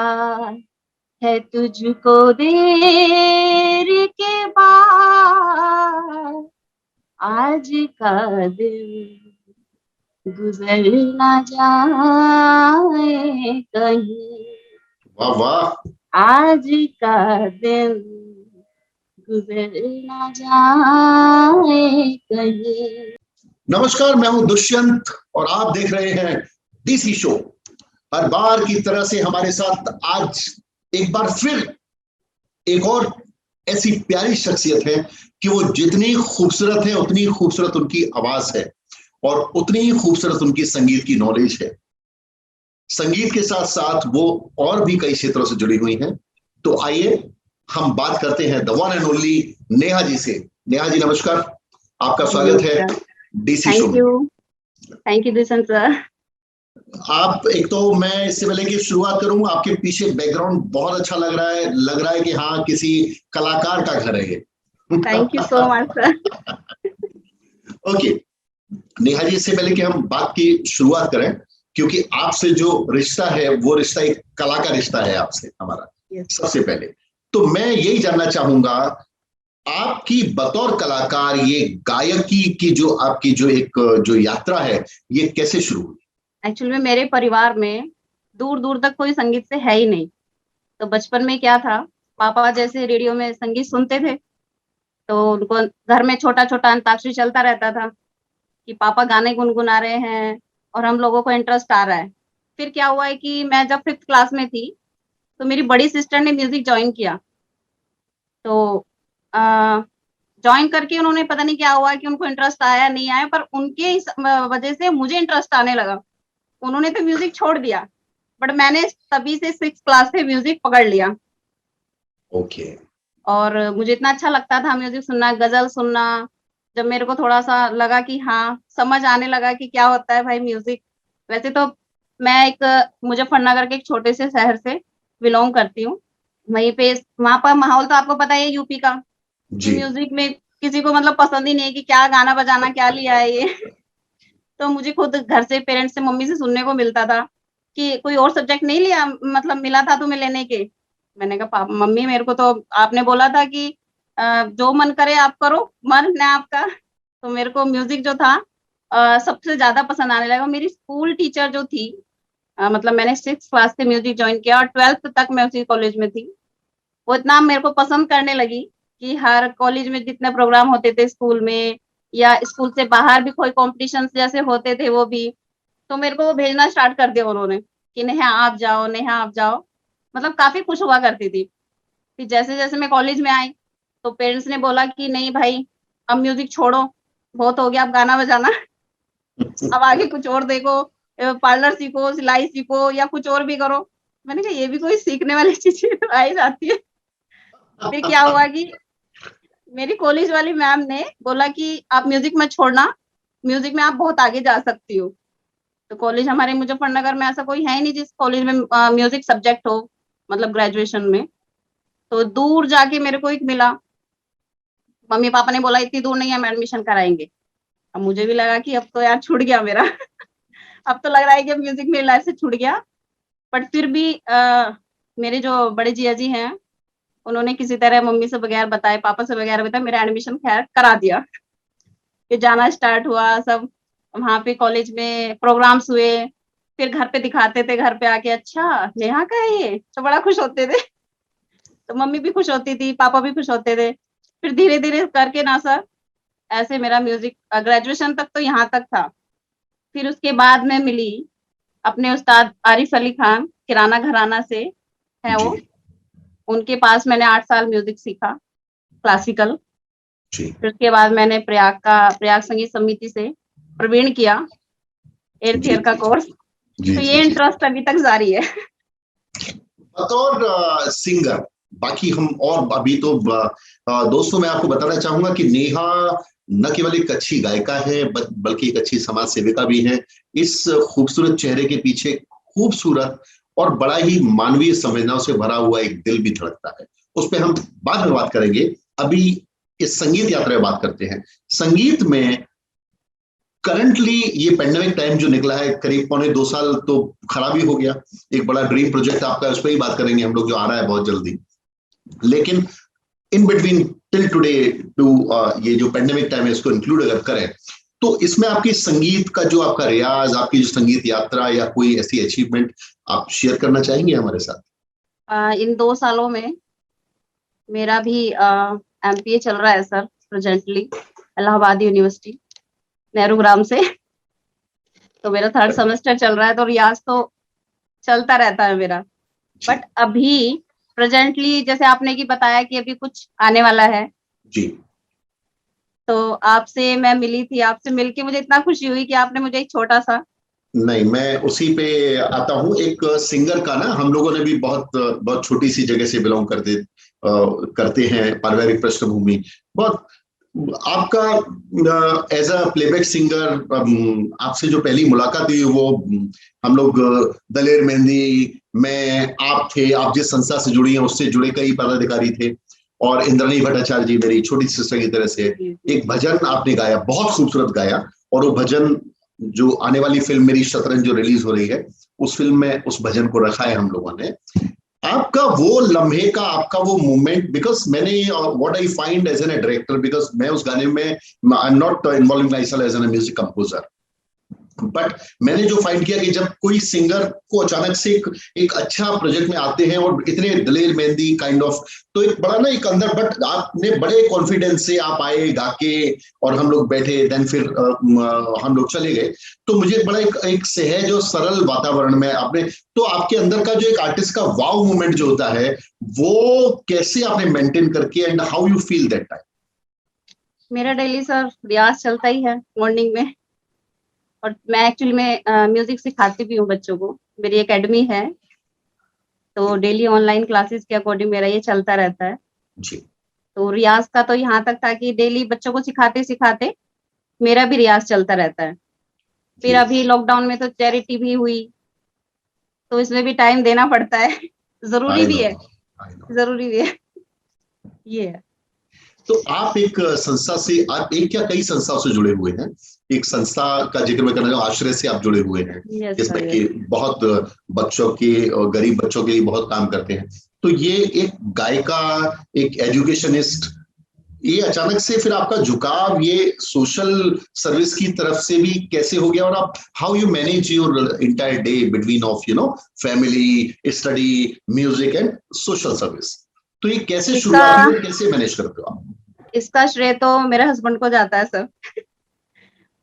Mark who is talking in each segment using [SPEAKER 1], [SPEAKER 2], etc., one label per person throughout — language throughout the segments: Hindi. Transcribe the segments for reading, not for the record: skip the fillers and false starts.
[SPEAKER 1] है तुझको देर के बाद, आज का दिन गुजर ना जाए कहीं।
[SPEAKER 2] वाह वाह,
[SPEAKER 1] आज का दिन गुजर ना जाए कहीं।
[SPEAKER 2] नमस्कार, मैं हूं दुष्यंत और आप देख रहे हैं डीसी शो। हर बार की तरह से हमारे साथ आज एक बार फिर एक और ऐसी प्यारी शख्सियत है कि वो जितनी खूबसूरत है उतनी खूबसूरत उनकी आवाज है और उतनी ही खूबसूरत उनकी संगीत की नॉलेज है। संगीत के साथ साथ वो और भी कई क्षेत्रों से जुड़ी हुई हैं। तो आइए हम बात करते हैं the one and only Neha ji से। नेहा जी नमस्कार, आपका स्वागत है डीसी शो में।
[SPEAKER 1] Thank you Dushyant sir.
[SPEAKER 2] आप एक तो मैं इससे पहले कि शुरुआत करूं, आपके पीछे बैकग्राउंड बहुत अच्छा लग रहा है कि हाँ किसी कलाकार का घर है ये।
[SPEAKER 1] Thank you so much sir.
[SPEAKER 2] Okay Neha ji, इससे पहले कि हम बात की शुरुआत करें, क्योंकि आपसे जो रिश्ता है वो रिश्ता एक कला का रिश्ता है आपसे हमारा। सबसे पहले तो मैं यही जानना चाहूंगा, आपकी बतौर कलाकार ये गायकी की जो आपकी जो एक जो यात्रा है ये कैसे शुरू हुई?
[SPEAKER 1] एक्चुअली में मेरे परिवार में दूर दूर तक कोई संगीत से है ही नहीं। तो बचपन में क्या था, पापा जैसे रेडियो में संगीत सुनते थे तो उनको घर में छोटा छोटा अंताक्षरी चलता रहता था कि पापा गाने गुनगुना रहे हैं और हम लोगों को इंटरेस्ट आ रहा है। फिर क्या हुआ है कि मैं जब 5th क्लास में थी तो मेरी बड़ी सिस्टर ने म्यूजिक ज्वाइन किया। तो ज्वाइन करके उन्होंने पता नहीं क्या हुआ कि उनको इंटरेस्ट आया नहीं आया, पर उनके वजह से मुझे इंटरेस्ट आने लगा। उन्होंने तो म्यूजिक छोड़ दिया बट मैंने तभी से 6th क्लास से म्यूजिक पकड़ लिया।
[SPEAKER 2] ओके।
[SPEAKER 1] और मुझे इतना अच्छा लगता था म्यूजिक सुनना, गजल सुनना। जब मेरे को थोड़ा सा लगा कि हाँ समझ आने लगा कि क्या होता है भाई म्यूजिक। वैसे तो मैं एक मुजफ्फरनगर के एक छोटे से शहर से बिलोंग करती हूँ। वहीं पे वहां पर माहौल तो आपको पता ही है यूपी का, कि
[SPEAKER 2] जी।
[SPEAKER 1] म्यूजिक में किसी को मतलब पसंद ही नहीं है कि क्या गाना बजाना क्या लिया है ये। तो मुझे खुद घर से पेरेंट्स से मम्मी से सुनने को मिलता था कि कोई और सब्जेक्ट नहीं लिया, मतलब मिला था तुम्हें लेने के। मैंने कहा पापा मम्मी मेरे को तो आपने बोला था कि जो मन करे आप करो, मन है आपका। तो मेरे को म्यूजिक जो था सबसे ज्यादा पसंद आने लगा। मेरी स्कूल टीचर जो थी, मतलब मैंने 6th क्लास से म्यूजिक ज्वाइन किया और 12th तक मैं उसी कॉलेज में थी। वो इतना मेरे को पसंद करने लगी कि हर कॉलेज में जितने प्रोग्राम होते थे स्कूल में या स्कूल से बाहर भी कोई कॉम्पिटिशन जैसे होते थे वो भी, तो मेरे को वो भेजना स्टार्ट कर दिया उन्होंने कि नेहा आप जाओ, नेहा आप जाओ। मतलब काफी खुश हुआ करती थी। फिर जैसे जैसे मैं कॉलेज में आई तो पेरेंट्स ने बोला कि नहीं भाई अब म्यूजिक छोड़ो, बहुत हो गया अब गाना बजाना। अब आगे कुछ और देखो, पार्लर सीखो, सिलाई सीखो या कुछ और भी करो। मैंने कहा ये भी कोई सीखने वाली चीज आई जाती है। फिर क्या हुआ कि मेरी कॉलेज वाली मैम ने बोला कि आप म्यूजिक मत छोड़ना, म्यूजिक में आप बहुत आगे जा सकती हो। तो कॉलेज हमारे मुजफ्फरनगर में ऐसा कोई है ही नहीं जिस कॉलेज में म्यूजिक सब्जेक्ट हो, मतलब ग्रेजुएशन में। तो दूर जाके मेरे को एक मिला। मम्मी पापा ने बोला इतनी दूर नहीं हम एडमिशन कराएंगे। अब मुझे भी लगा कि अब तो यार छूट गया मेरा। अब तो लग रहा है कि अब म्यूजिक मेरी लाइफ से छूट गया। बट फिर भी मेरे जो बड़े जिया जी हैं उन्होंने किसी तरह मम्मी से बगैर बताए, पापा से बगैर बताए मेरा एडमिशन खैर करा दिया। फिर जाना स्टार्ट हुआ सब, वहां पे कॉलेज में प्रोग्राम्स हुए। फिर घर पे दिखाते थे, घर पे आके अच्छा नेहा का है ये, तो बड़ा खुश होते थे। तो मम्मी भी खुश होती थी, पापा भी खुश होते थे। फिर धीरे धीरे करके ना सर ऐसे मेरा म्यूजिक ग्रेजुएशन तक तो यहाँ तक था। फिर उसके बाद मैं मिली अपने उस्ताद आरिफ अली खान, किराना घराना से है
[SPEAKER 2] जी
[SPEAKER 1] वो। उनके पास मैंने 8 साल म्यूजिक सीखा, क्लासिकल।
[SPEAKER 2] जी
[SPEAKER 1] फिर उसके बाद मैंने प्रयाग संगीत समिति से प्रवीण किया, 8th
[SPEAKER 2] जी
[SPEAKER 1] ईयर का कोर्स।
[SPEAKER 2] जी
[SPEAKER 1] तो
[SPEAKER 2] जी
[SPEAKER 1] ये
[SPEAKER 2] जी।
[SPEAKER 1] इंटरेस्ट अभी तक जारी है।
[SPEAKER 2] बतौर सिंगर, बाकी हम और अभी तो दोस्तों मैं आपको बताना चाहूंगा कि नेहा न केवल एक अच्छी गायिका है बल्कि एक अच्छी समाज सेविका भी है। इस खूबसूरत चेहरे के पीछे खूबसूरत और बड़ा ही मानवीय संवेदनाओं से भरा हुआ एक दिल भी धड़कता है। उस पर हम बाद में बात करेंगे। अभी इस संगीत यात्रा में बात करते हैं। संगीत में करंटली ये पेंडेमिक टाइम जो निकला है, करीब 1.25 साल तो खराब ही हो गया। एक बड़ा ड्रीम प्रोजेक्ट आपका, उस पर ही बात करेंगे हम लोग, जो आ रहा है बहुत जल्दी। लेकिन in between till today too ये जो पेंडेमिक टाइम है, इसको इंक्लूड अगर करें, तो इसमें आपकी संगीत का जो आपका रियाज, आपकी जो संगीत यात्रा या कोई ऐसी अचीवमेंट आप शेयर करना चाहेंगे हमारे साथ?
[SPEAKER 1] इन 2 सालों में मेरा भी एमपीए चल रहा है sir, presently Allahabad university Nehru Gram से। तो मेरा 3rd सेमेस्टर चल रहा है, तो रियाज तो चलता रहता है मेरा। बट अभी प्रेजेंटली जैसे आपने की बताया कि अभी कुछ आने वाला है,
[SPEAKER 2] जी।
[SPEAKER 1] तो आपसे मैं मिली थी, आपसे मिलके मुझे इतना खुशी हुई कि आपने मुझे एक छोटा सा।
[SPEAKER 2] नहीं, मैं उसी पे आता हूँ। एक सिंगर का ना, हम लोगों ने भी बहुत बहुत छोटी सी जगह से बिलोंग करते हैं, पारिवारिक पृष्ठभूमि बहुत। आपका एज अ प्लेबैक सिंगर, आपसे जो पहली मुलाकात हुई वो हम लोग दलेर मेहंदी में आप थे, आप जिस संस्था से जुड़ी हैं उससे जुड़े कई पदाधिकारी थे, और इंद्राणी भट्टाचार्य जी मेरी छोटी सिस्टर की तरह से एक भजन आपने गाया, बहुत खूबसूरत गाया। और वो भजन जो आने वाली फिल्म मेरी शतरंज जो रिलीज हो रही है, उस फिल्म में उस भजन को रखा है हम लोगों ने। आपका वो लम्हे का, आपका वो मोमेंट, बिकॉज मैंने what I find as an director, because मैं उस गाने में I am not involving myself as an music composer, but मैंने जो फाइंड किया कि जब कोई सिंगर को अचानक से एक अच्छा प्रोजेक्ट में आते हैं और इतने दलेर मेहंदी काइंड ऑफ, तो एक बड़ा ना एक अंदर, बट आपने बड़े कॉन्फिडेंस से आप आए गा के, और हम लोग बैठे, देन फिर हम लोग चले गए। तो मुझे बड़ा एक सहज और सरल वातावरण में आपने, तो आपके अंदर का जो एक आर्टिस्ट का वाव मोमेंट जो होता है, वो कैसे आपने मेंटेन करके, and how you feel that time?
[SPEAKER 1] मेरा डेली सर रियाज चलता ही है मॉर्निंग में, और मैं एक्चुअली में म्यूजिक सिखाती भी हूँ बच्चों को, मेरी एकेडमी है, तो डेली ऑनलाइन क्लासेस के अकॉर्डिंग मेरा ये चलता रहता है।
[SPEAKER 2] जी।
[SPEAKER 1] तो रियाज का तो यहाँ तक था कि डेली बच्चों को सिखाते सिखाते मेरा भी रियाज चलता रहता है। फिर
[SPEAKER 2] जी।
[SPEAKER 1] अभी लॉकडाउन में तो चैरिटी भी हुई, तो इसमें भी टाइम देना पड़ता है। जरूरी
[SPEAKER 2] आई
[SPEAKER 1] भी
[SPEAKER 2] नो,
[SPEAKER 1] है,
[SPEAKER 2] आई नो।
[SPEAKER 1] जरूरी भी है, ये है।
[SPEAKER 2] तो आप एक संस्था से, आप एक क्या कई संस्थाओं से जुड़े हुए हैं। एक संस्था का जिक्र मैं करना चाहूँ, आश्रय से आप जुड़े हुए हैं,
[SPEAKER 1] यस सर,
[SPEAKER 2] जिसमें कि
[SPEAKER 1] यस।
[SPEAKER 2] बहुत बच्चों के और गरीब बच्चों के लिए बहुत काम करते हैं। तो ये एक गायिका, एक एजुकेशनिस्ट, ये अचानक से फिर आपका झुकाव ये सोशल सर्विस की तरफ से भी कैसे हो गया? और आप how you manage your entire day between of family, study, music and social service? तो ये कैसे
[SPEAKER 1] इसका
[SPEAKER 2] शुरुआत हुई और कैसे मैनेज करते हो आप?
[SPEAKER 1] इसका श्रेय तो मेरे हस्बैंड को जाता है सर।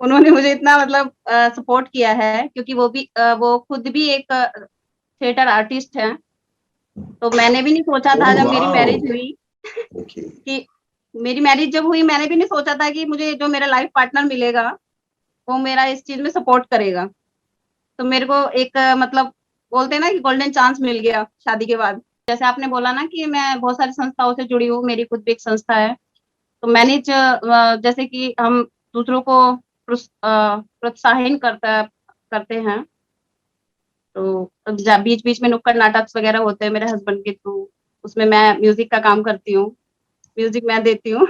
[SPEAKER 1] उन्होंने मुझे इतना मतलब सपोर्ट किया है, क्योंकि वो खुद भी एक थिएटर आर्टिस्ट हैं। तो मैंने भी नहीं सोचा था
[SPEAKER 2] ओह
[SPEAKER 1] जब मेरी
[SPEAKER 2] वाओ।
[SPEAKER 1] मैरिज हुई
[SPEAKER 2] ओके।
[SPEAKER 1] कि मेरी मैरिज जब हुई, मैंने भी नहीं सोचा था कि मुझे जो मेरा लाइफ पार्टनर मिलेगा वो मेरा इस चीज में सपोर्ट करेगा। तो मेरे को एक मतलब बोलते हैं ना कि गोल्डन चांस मिल गया शादी के बाद। जैसे आपने बोला ना कि मैं बहुत सारी संस्थाओं से जुड़ी हूँ, मेरी खुद भी एक संस्था है। तो मैंने जैसे कि हम दूसरों को प्रोत्साहन करते हैं, तो बीच बीच में नुक्कड़ नाटक वगैरह होते हैं मेरे हस्बैंड के थ्रू, उसमें मैं म्यूजिक का काम करती हूँ, म्यूजिक मैं देती हूँ।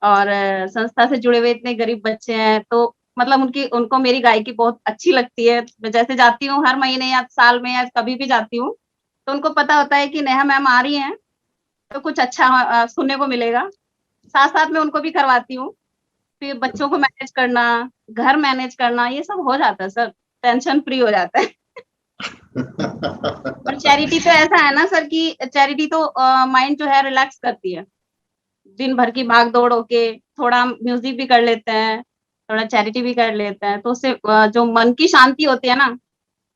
[SPEAKER 1] और संस्था से जुड़े हुए इतने गरीब बच्चे हैं, तो मतलब उनकी उनको मेरी गायकी बहुत अच्छी लगती है। मैं जैसे जाती हूँ हर महीने या साल में या कभी भी जाती हूँ, तो उनको पता होता है कि नेहा मैम आ रही हैं, तो कुछ अच्छा सुनने को मिलेगा। साथ साथ में उनको भी करवाती हूँ। फिर बच्चों को मैनेज करना, घर मैनेज करना, ये सब हो जाता है सर, टेंशन फ्री हो जाता है। और चैरिटी तो ऐसा है ना सर कि चैरिटी तो माइंड जो है रिलैक्स करती है। दिन भर की भाग दौड़ होके थोड़ा म्यूजिक भी कर लेते हैं, थोड़ा चैरिटी भी कर लेते हैं, तो उससे जो मन की शांति होती है ना,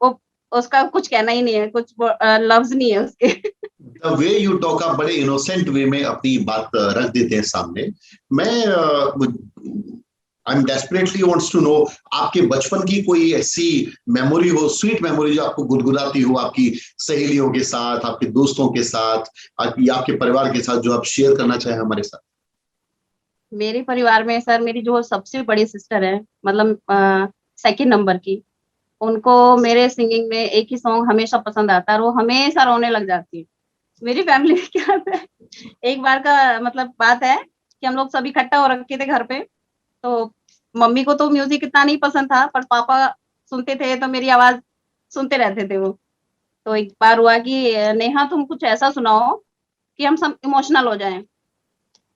[SPEAKER 1] वो उसका कुछ कहना ही नहीं है, कुछ लफ्ज नहीं है उसके।
[SPEAKER 2] द वे यू टॉक, आप बड़े इनोसेंट वे में अपनी बात रख देते हैं सामने। मैं I am desperately wants to know, आपके बचपन की कोई ऐसी मेमोरी हो, स्वीट मेमोरी, जो आपको गुदगुदाती हो, आपकी सहेलियों के साथ, आपके दोस्तों के साथ, आपके परिवार के साथ, जो आप शेयर करना चाहें हमारे साथ?
[SPEAKER 1] मेरे परिवार में सर मेरी जो सबसे बड़ी सिस्टर है, मतलब सेकंड नंबर की, उनको मेरे सिंगिंग में एक ही सॉन्ग हमेशा पसंद आता है और वो हमेशा रोने लग जाती है। मेरी फैमिली में क्या होता है, एक बार का मतलब बात है कि हम लोग सब इकट्ठा हो रखे थे घर पे, तो मम्मी को तो म्यूजिक इतना नहीं पसंद था, पर पापा सुनते थे तो मेरी आवाज सुनते रहते थे वो। तो एक बार हुआ कि नेहा तुम कुछ ऐसा सुनाओ कि हम सब इमोशनल हो जाएं।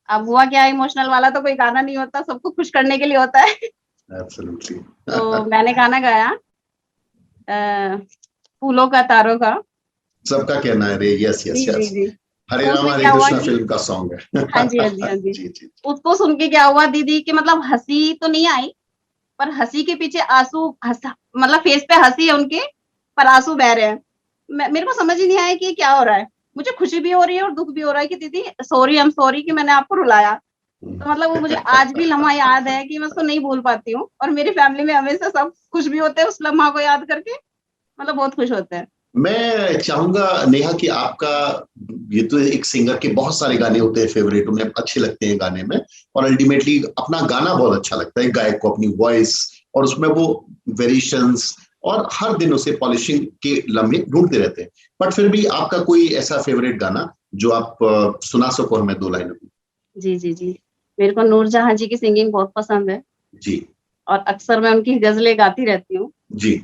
[SPEAKER 1] अब हुआ क्या, इमोशनल वाला तो कोई गाना नहीं होता, सबको खुश करने के लिए होता है।
[SPEAKER 2] एब्सोल्युटली।
[SPEAKER 1] तो मैंने गाना गाया फूलों का तारों का।
[SPEAKER 2] सबका कहना है रे, यस
[SPEAKER 1] जी
[SPEAKER 2] यस
[SPEAKER 1] जी
[SPEAKER 2] यस।
[SPEAKER 1] जी।
[SPEAKER 2] हरे
[SPEAKER 1] तो
[SPEAKER 2] राम
[SPEAKER 1] उसमें
[SPEAKER 2] हरे
[SPEAKER 1] क्या हुआ
[SPEAKER 2] कृष्णा
[SPEAKER 1] कि
[SPEAKER 2] फिल्म का सॉन्ग है।
[SPEAKER 1] हाँ जी हाँ जी हाँ जी,
[SPEAKER 2] जी जी।
[SPEAKER 1] उसको सुन के क्या हुआ दीदी कि मतलब हंसी तो नहीं आई, पर हंसी के पीछे आंसू मतलब फेस पे हंसी है उनके, पर आंसू बह रहे हैं। मेरे को समझ ही नहीं आया कि ये क्या हो रहा है। मुझे खुशी भी हो रही है और दुख भी हो रहा है कि दीदी सॉरी, आई एम सॉरी कि मैंने आपको रुलाया। तो मतलब वो मुझे आज भी लम्हा याद है कि मैं उसको नहीं भूल पाती हूँ, और मेरी फैमिली में हमेशा सब खुश भी होते हैं उस लम्हा को याद करके, मतलब बहुत खुश होते हैं।
[SPEAKER 2] मैं चाहूंगा नेहा कि आपका, ये तो एक सिंगर के बहुत सारे गाने होते हैं फेवरेट, उन्हें अच्छे लगते हैं गाने में, और अल्टीमेटली अपना गाना बहुत अच्छा लगता है गायक को, अपनी वॉइस और उसमें वो वेरिएशंस, और हर दिन उसे पॉलिशिंग के लम्हे ढूंढते रहते हैं। बट फिर भी आपका कोई ऐसा फेवरेट गाना जो आप सुना सको हमें 2 लाइनों में?
[SPEAKER 1] जी जी जी, मेरे को नूरजहां जी की सिंगिंग बहुत पसंद है,
[SPEAKER 2] जी
[SPEAKER 1] और अक्सर मैं उनकी गजलें गाती रहती हूँ।
[SPEAKER 2] जी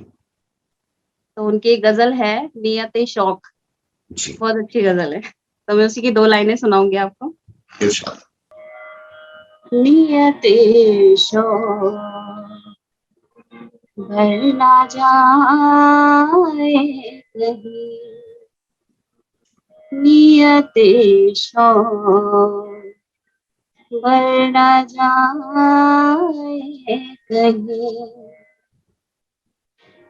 [SPEAKER 1] तो उनकी एक गजल है नियत शौक,
[SPEAKER 2] जी।
[SPEAKER 1] बहुत अच्छी गजल है, तो मैं उसी की 2 लाइनें सुनाऊंगी आपको।
[SPEAKER 2] इरशाद।
[SPEAKER 1] नियत शौक भर ना जाए कहीं, नियत शौक भर ना जाए कहीं,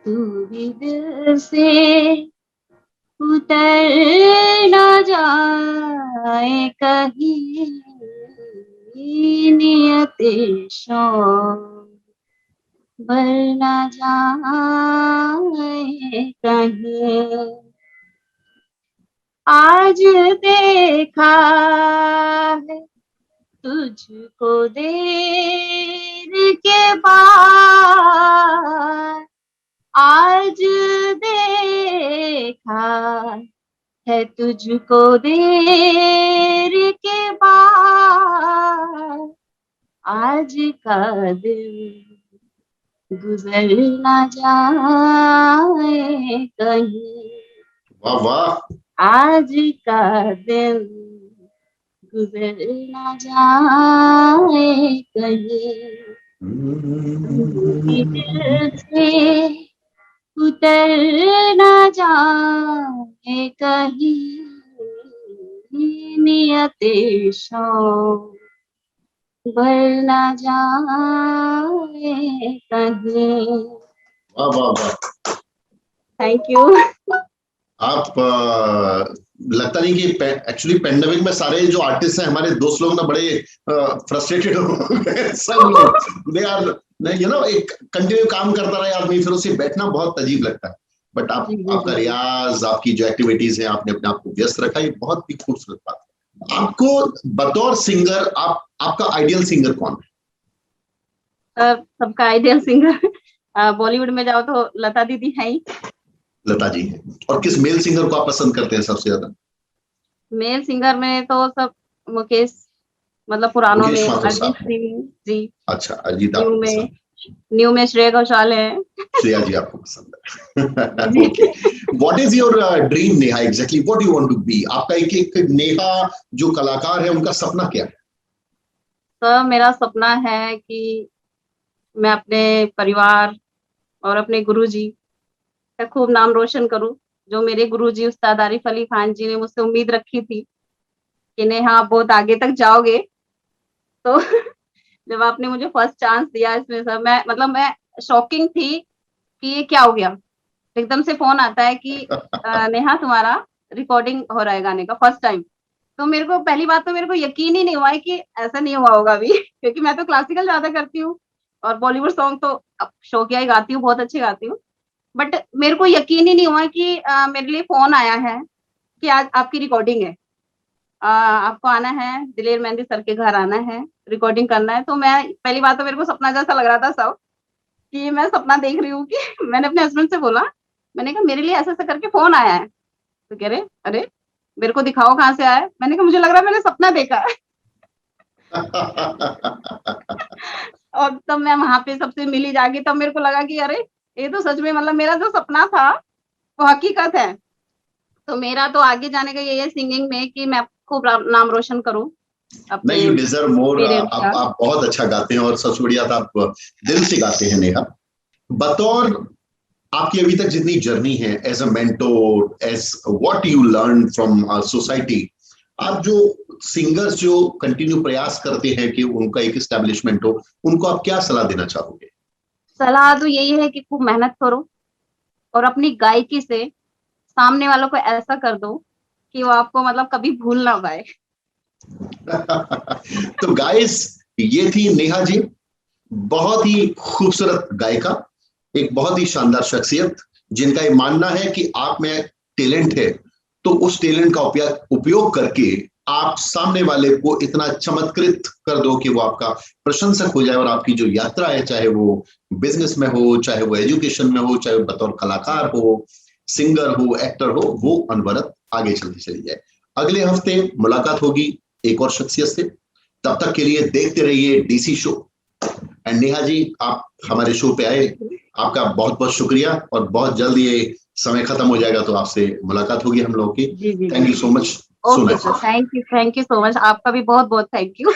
[SPEAKER 1] तू भी दिल से उतर ना जाए कहीं, नियत शौक भर ना जाए कहीं। आज देखा है तुझको देर के बाद, आज देखा है तुझको देर के बाद, आज का दिन गुजर ना जाए कहीं,
[SPEAKER 2] वाह वाह।
[SPEAKER 1] आज का दिन गुजर ना जाए कहीं, मेरे दिल से उतर ना जाए कहीं, नियत शौक भर ना जाए कहीं।
[SPEAKER 2] वाह वाह वाह।
[SPEAKER 1] Thank you.
[SPEAKER 2] आप लगता नहीं कि एक्चुअली पेंडेमिक में सारे जो आर्टिस्ट हैं हमारे दोस्त लोग ना बड़े फ्रस्ट्रेटेड हो गए सब लोग। दे आर, यू नो, एक कंटिन्यू काम करता रहे आदमी, फिर उसे बैठना बहुत अजीब लगता है। बट आप,
[SPEAKER 1] जी जी
[SPEAKER 2] आपका
[SPEAKER 1] जी जी।
[SPEAKER 2] रियाज, आपकी जो एक्टिविटीज हैं, आपने अपने आप को व्यस्त रखा, ये बहुत ही खूबसूरत बात है। आपको बतौर सिंगर, आपका आइडियल सिंगर कौन है?
[SPEAKER 1] सबका आइडियल सिंगर बॉलीवुड में जाओ तो लता दीदी है ही।
[SPEAKER 2] लता जी हैं। और किस मेल सिंगर को आप पसंद करते हैं सबसे ज्यादा?
[SPEAKER 1] मेल सिंगर में तो सब मुकेश, मतलब पुरानों
[SPEAKER 2] मुकेश
[SPEAKER 1] में
[SPEAKER 2] माथुर
[SPEAKER 1] अरिजीत
[SPEAKER 2] साहब हैं।
[SPEAKER 1] सिंह जी,
[SPEAKER 2] अच्छा, अजीत
[SPEAKER 1] न्यू
[SPEAKER 2] आपको
[SPEAKER 1] में
[SPEAKER 2] पसंद
[SPEAKER 1] न्यू में श्रेया घोषाल है।
[SPEAKER 2] है, श्रेया जी आपको पसंद
[SPEAKER 1] जी
[SPEAKER 2] है।
[SPEAKER 1] जी।
[SPEAKER 2] Okay. What is your dream Neha? Exactly what you want to be? आपका एक एक नेहा जो कलाकार है उनका सपना क्या है?
[SPEAKER 1] तो मेरा सपना है कि मैं अपने परिवार और अपने गुरुजी का खूब नाम रोशन करूं। जो मेरे गुरुजी उस्ताद आरिफ अली खान जी ने मुझसे उम्मीद रखी थी कि नेहा आप बहुत आगे तक जाओगे, तो जब आपने मुझे फर्स्ट चांस दिया इसमें, सब मैं मतलब मैं शॉकिंग थी कि ये क्या हो गया। एकदम से फोन आता है कि नेहा तुम्हारा रिकॉर्डिंग हो रहा है गाने का फर्स्ट टाइम। तो मेरे को पहली बात तो मेरे को यकीन ही नहीं हुआ है कि ऐसा नहीं हुआ होगा अभी क्योंकि मैं तो क्लासिकल ज्यादा करती हूँ, और बॉलीवुड सॉन्ग तो अब शौकिया ही गाती हूँ, बहुत अच्छे गाती हूँ। बट मेरे को यकीन ही नहीं हुआ कि मेरे लिए फोन आया है कि आज आपकी रिकॉर्डिंग है, आपको आना है, दिलेर मेहंदी सर के घर आना है, रिकॉर्डिंग करना है। तो मैं, पहली बात तो मेरे को सपना जैसा लग रहा था सब, कि मैं सपना देख रही हूँ कि मैंने अपने हस्बैंड से बोला, मैंने कहा मेरे लिए ऐसा ऐसा करके फोन आया है। तो कह रहे अरे मेरे को दिखाओ कहाँ से आया है। मैंने कहा मुझे लग रहा है मैंने सपना देखा है। और तब मैं वहाँ पे सबसे मिली जाके, तब मेरे को लगा कि अरे! ये तो सच में मतलब मेरा जो सपना था, वो हकीकत है। तो मेरा तो आगे जाने का यही है सिंगिंग में कि मैं खूब नाम रोशन करूँ
[SPEAKER 2] नहीं,
[SPEAKER 1] अपने
[SPEAKER 2] यू डिजर्व मोर।
[SPEAKER 1] पेरेंट्स का।
[SPEAKER 2] आप बहुत अच्छा गाते हैं और सबसे बढ़िया तो आप दिल से गाते हैं नेहा। बतौर आपकी अभी तक जितनी जर्नी है as a mentor, as what you learn from society, आप जो सिंगर्स जो कंटिन्यू प्रयास करते हैं कि उनका एक एस्टेब्लिशमेंट हो, उनको आप क्या सलाह देना चाहोगे?
[SPEAKER 1] सलाह तो यही है कि खूब मेहनत करो और अपनी गायकी से सामने वालों को ऐसा कर दो कि वो आपको मतलब कभी भूल ना पाए।
[SPEAKER 2] तो गाइस, ये थी नेहा जी, बहुत ही खूबसूरत गायिका, एक बहुत ही शानदार शख्सियत, जिनका ये मानना है कि आप में टैलेंट है, तो उस टैलेंट का उपयोग करके आप सामने वाले को इतना चमत्कृत कर दो कि वो आपका प्रशंसक हो जाए और आपकी जो यात्रा है, चाहे वो बिजनेस में हो, चाहे वो एजुकेशन में हो, चाहे वो बतौर कलाकार हो, सिंगर हो, एक्टर हो, वो अनवरत आगे चलती चली जाए। अगले हफ्ते मुलाकात होगी एक और शख्सियत से। तब तक के लिए देखते रहिए DC show. And Neha ji, आप हमारे शो पे आए, आपका बहुत बहुत शुक्रिया, और बहुत जल्द ये समय खत्म हो जाएगा तो आपसे मुलाकात होगी हम लोगों की।
[SPEAKER 1] जी, जी,
[SPEAKER 2] थैंक
[SPEAKER 1] जी।
[SPEAKER 2] You so much.
[SPEAKER 1] Okay sir, thank you so much. आपका भी बहुत-बहुत थैंक यू।